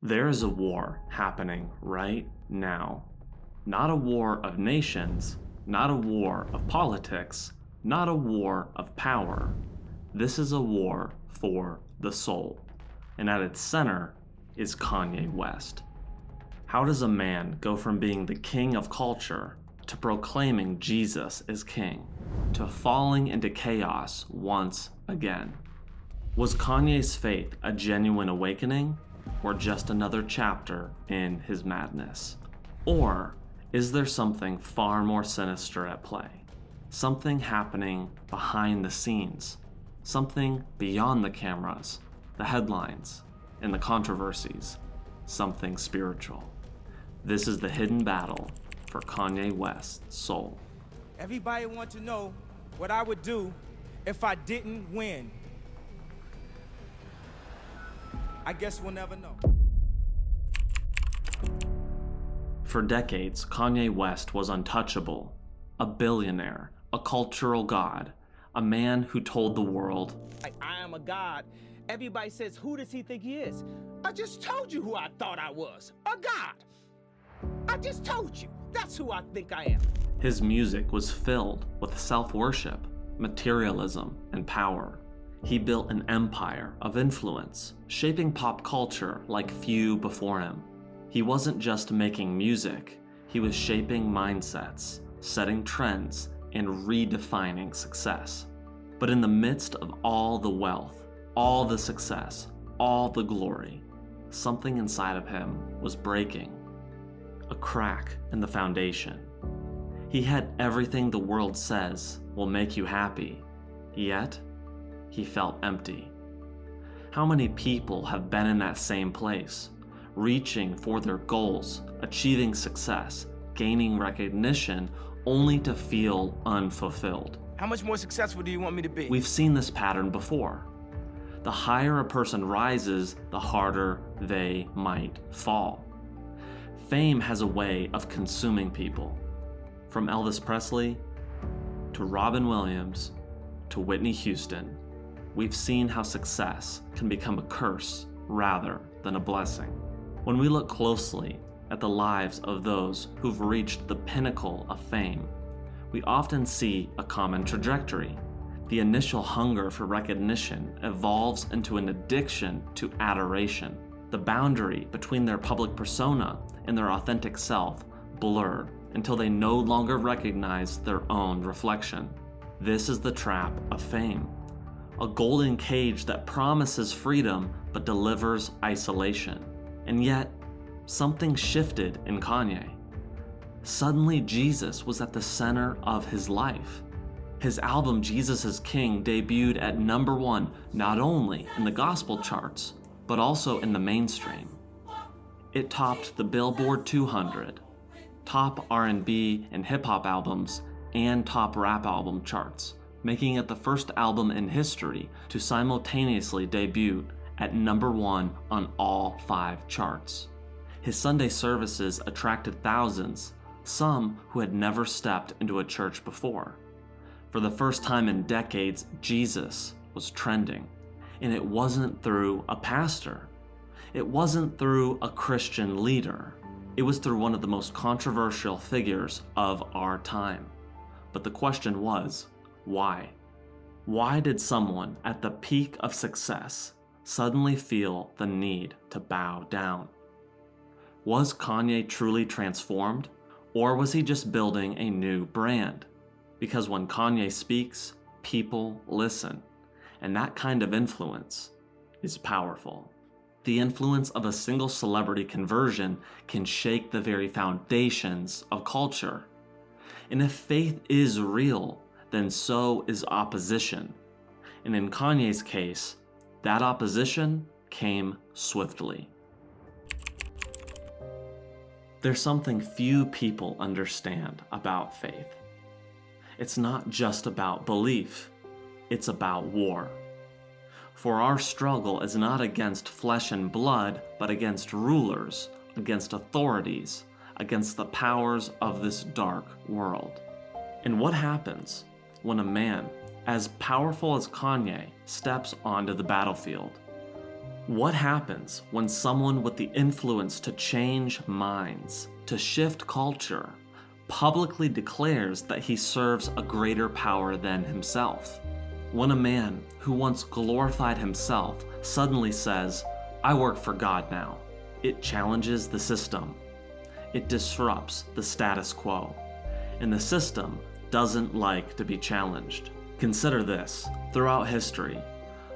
There is a war happening right now. Not a war of nations, not a war of politics, not a war of power. This is a war for the soul. And at its center is Kanye West. How does a man go from being the king of culture to proclaiming Jesus as king, to falling into chaos once again? Was Kanye's faith a genuine awakening, or just another chapter in his madness? Or is there something far more sinister at play? Something happening behind the scenes? Something beyond the cameras, the headlines, and the controversies? Something spiritual. This is the hidden battle for Kanye West's soul. Everybody wants to know what I would do if I didn't win. I guess we'll never know. For decades, Kanye West was untouchable, a billionaire, a cultural god, a man who told the world, I am a god. Everybody says, who does he think he is? I just told you who I thought I was, a god. I just told you, that's who I think I am. His music was filled with self-worship, materialism, and power. He built an empire of influence, shaping pop culture like few before him. He wasn't just making music, he was shaping mindsets, setting trends, and redefining success. But in the midst of all the wealth, all the success, all the glory, something inside of him was breaking. A crack in the foundation. He had everything the world says will make you happy, yet he felt empty. How many people have been in that same place, reaching for their goals, achieving success, gaining recognition, only to feel unfulfilled? How much more successful do you want me to be? We've seen this pattern before. The higher a person rises, the harder they might fall. Fame has a way of consuming people. From Elvis Presley to Robin Williams to Whitney Houston, we've seen how success can become a curse rather than a blessing. When we look closely at the lives of those who've reached the pinnacle of fame, we often see a common trajectory. The initial hunger for recognition evolves into an addiction to adoration. The boundary between their public persona and their authentic self blurred until they no longer recognize their own reflection. This is the trap of fame. A golden cage that promises freedom but delivers isolation. And yet, something shifted in Kanye. Suddenly, Jesus was at the center of his life. His album, Jesus is King, debuted at #1 not only in the gospel charts, but also in the mainstream. It topped the Billboard 200, top R&B and hip-hop albums, and top rap album charts, making it the first album in history to simultaneously debut at #1 on all 5 charts. His Sunday services attracted thousands, some who had never stepped into a church before. For the first time in decades, Jesus was trending. And it wasn't through a pastor. It wasn't through a Christian leader. It was through one of the most controversial figures of our time. But the question was, why? Why did someone at the peak of success suddenly feel the need to bow down? Was Kanye truly transformed, or was he just building a new brand? Because when Kanye speaks, people listen. And that kind of influence is powerful. The influence of a single celebrity conversion can shake the very foundations of culture. And if faith is real, then so is opposition. And in Kanye's case, that opposition came swiftly. There's something few people understand about faith. It's not just about belief. It's about war. For our struggle is not against flesh and blood, but against rulers, against authorities, against the powers of this dark world. And what happens when a man as powerful as Kanye steps onto the battlefield? What happens when someone with the influence to change minds, to shift culture, publicly declares that he serves a greater power than himself? When a man who once glorified himself suddenly says, "I work for God now," it challenges the system. It disrupts the status quo. And the system doesn't like to be challenged. Consider this: throughout history,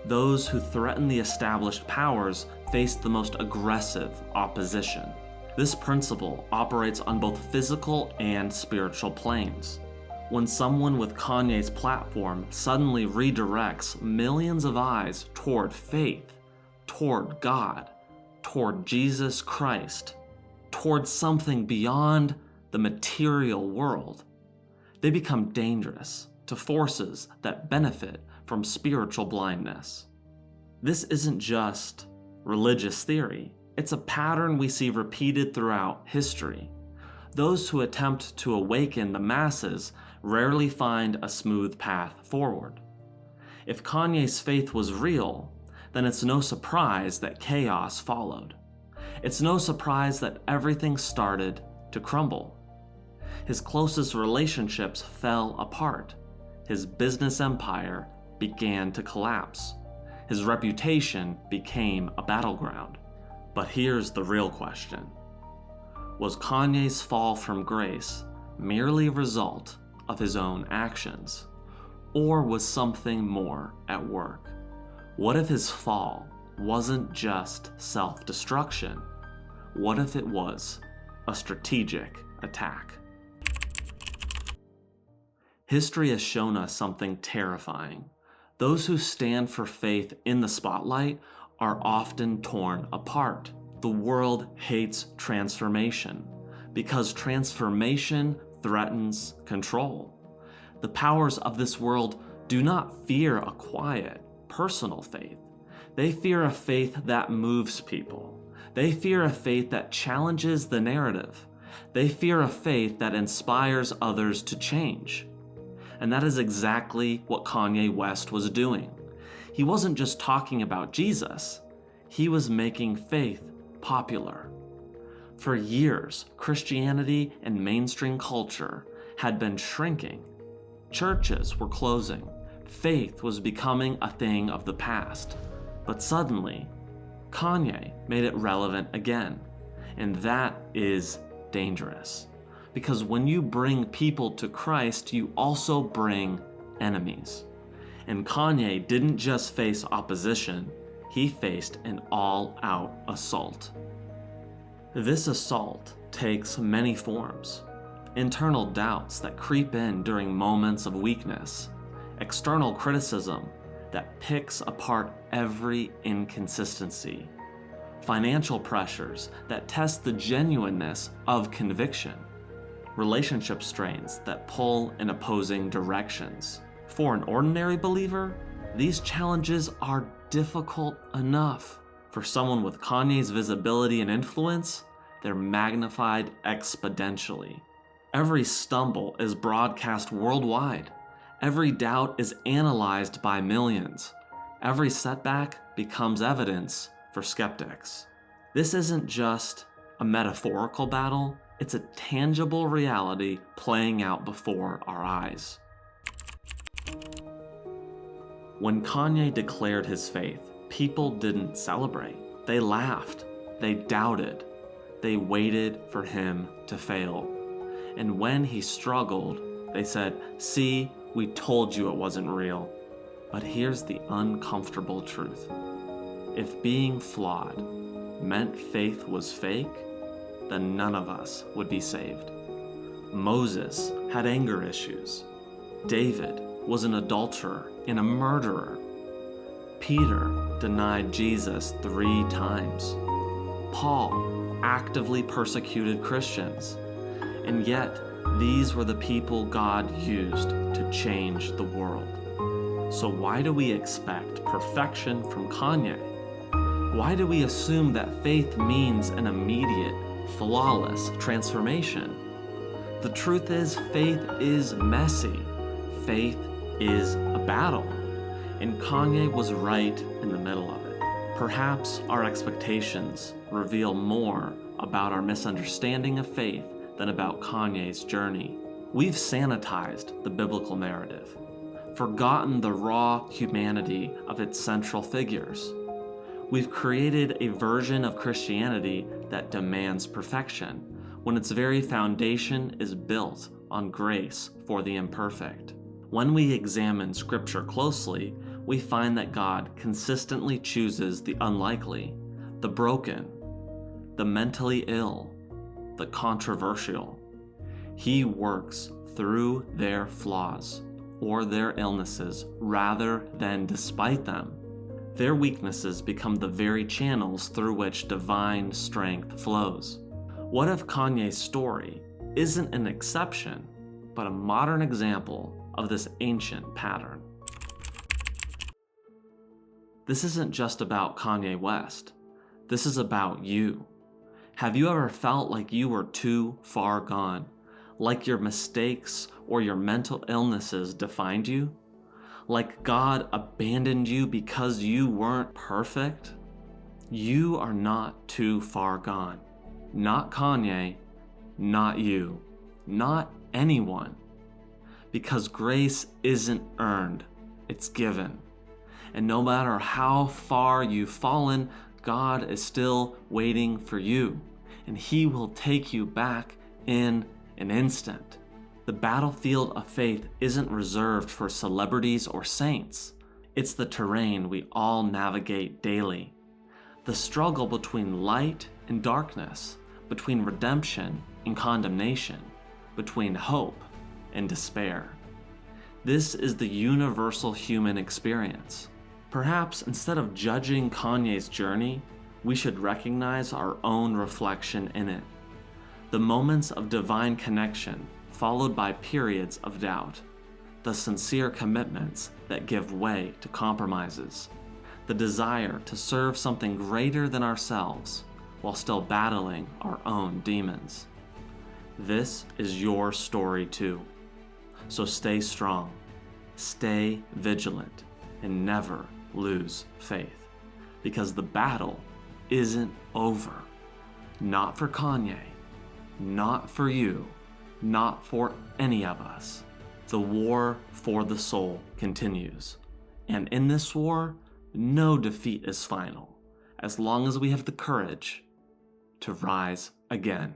those who threaten the established powers face the most aggressive opposition. This principle operates on both physical and spiritual planes. When someone with Kanye's platform suddenly redirects millions of eyes toward faith, toward God, toward Jesus Christ, toward something beyond the material world, they become dangerous to forces that benefit from spiritual blindness. This isn't just religious theory, it's a pattern we see repeated throughout history. Those who attempt to awaken the masses rarely find a smooth path forward. If Kanye's faith was real, then it's no surprise that chaos followed. It's no surprise that everything started to crumble. His closest relationships fell apart. His business empire began to collapse. His reputation became a battleground. But here's the real question. Was Kanye's fall from grace merely a result of his own actions? Or was something more at work? What if his fall wasn't just self-destruction? What if it was a strategic attack? History has shown us something terrifying. Those who stand for faith in the spotlight are often torn apart. The world hates transformation because transformation threatens control. The powers of this world do not fear a quiet, personal faith. They fear a faith that moves people. They fear a faith that challenges the narrative. They fear a faith that inspires others to change. And that is exactly what Kanye West was doing. He wasn't just talking about Jesus, he was making faith popular. For years, Christianity and mainstream culture had been shrinking. Churches were closing. Faith was becoming a thing of the past. But suddenly, Kanye made it relevant again. And that is dangerous. Because when you bring people to Christ, you also bring enemies. And Kanye didn't just face opposition, he faced an all-out assault. This assault takes many forms. Internal doubts that creep in during moments of weakness. External criticism that picks apart every inconsistency. Financial pressures that test the genuineness of conviction. Relationship strains that pull in opposing directions. For an ordinary believer, these challenges are difficult enough. For someone with Kanye's visibility and influence, they're magnified exponentially. Every stumble is broadcast worldwide. Every doubt is analyzed by millions. Every setback becomes evidence for skeptics. This isn't just a metaphorical battle, it's a tangible reality playing out before our eyes. When Kanye declared his faith, people didn't celebrate. They laughed. They doubted. They waited for him to fail. And when he struggled, they said, "See, we told you it wasn't real." But here's the uncomfortable truth. If being flawed meant faith was fake, then none of us would be saved. Moses had anger issues. David was an adulterer and a murderer. Peter denied Jesus 3 times. Paul actively persecuted Christians. And yet, these were the people God used to change the world. So why do we expect perfection from Kanye? Why do we assume that faith means an immediate, flawless transformation? The truth is, faith is messy. Faith is a battle. And Kanye was right in the middle of it. Perhaps our expectations reveal more about our misunderstanding of faith than about Kanye's journey. We've sanitized the biblical narrative, forgotten the raw humanity of its central figures. We've created a version of Christianity that demands perfection, when its very foundation is built on grace for the imperfect. When we examine Scripture closely, we find that God consistently chooses the unlikely, the broken, the mentally ill, the controversial. He works through their flaws or their illnesses rather than despite them. Their weaknesses become the very channels through which divine strength flows. What if Kanye's story isn't an exception, but a modern example of this ancient pattern? This isn't just about Kanye West. This is about you. Have you ever felt like you were too far gone? Like your mistakes or your mental illnesses defined you? Like God abandoned you because you weren't perfect? You are not too far gone. Not Kanye, not you, not anyone. Because grace isn't earned, it's given. And no matter how far you've fallen, God is still waiting for you, and He will take you back in an instant. The battlefield of faith isn't reserved for celebrities or saints. It's the terrain we all navigate daily. The struggle between light and darkness, between redemption and condemnation, between hope and despair. This is the universal human experience. Perhaps instead of judging Kanye's journey, we should recognize our own reflection in it. The moments of divine connection followed by periods of doubt. The sincere commitments that give way to compromises. The desire to serve something greater than ourselves while still battling our own demons. This is your story too. So stay strong, stay vigilant, and never lose faith, because the battle isn't over. Not for Kanye, not for you, not for any of us. The war for the soul continues, and in this war, no defeat is final, as long as we have the courage to rise again.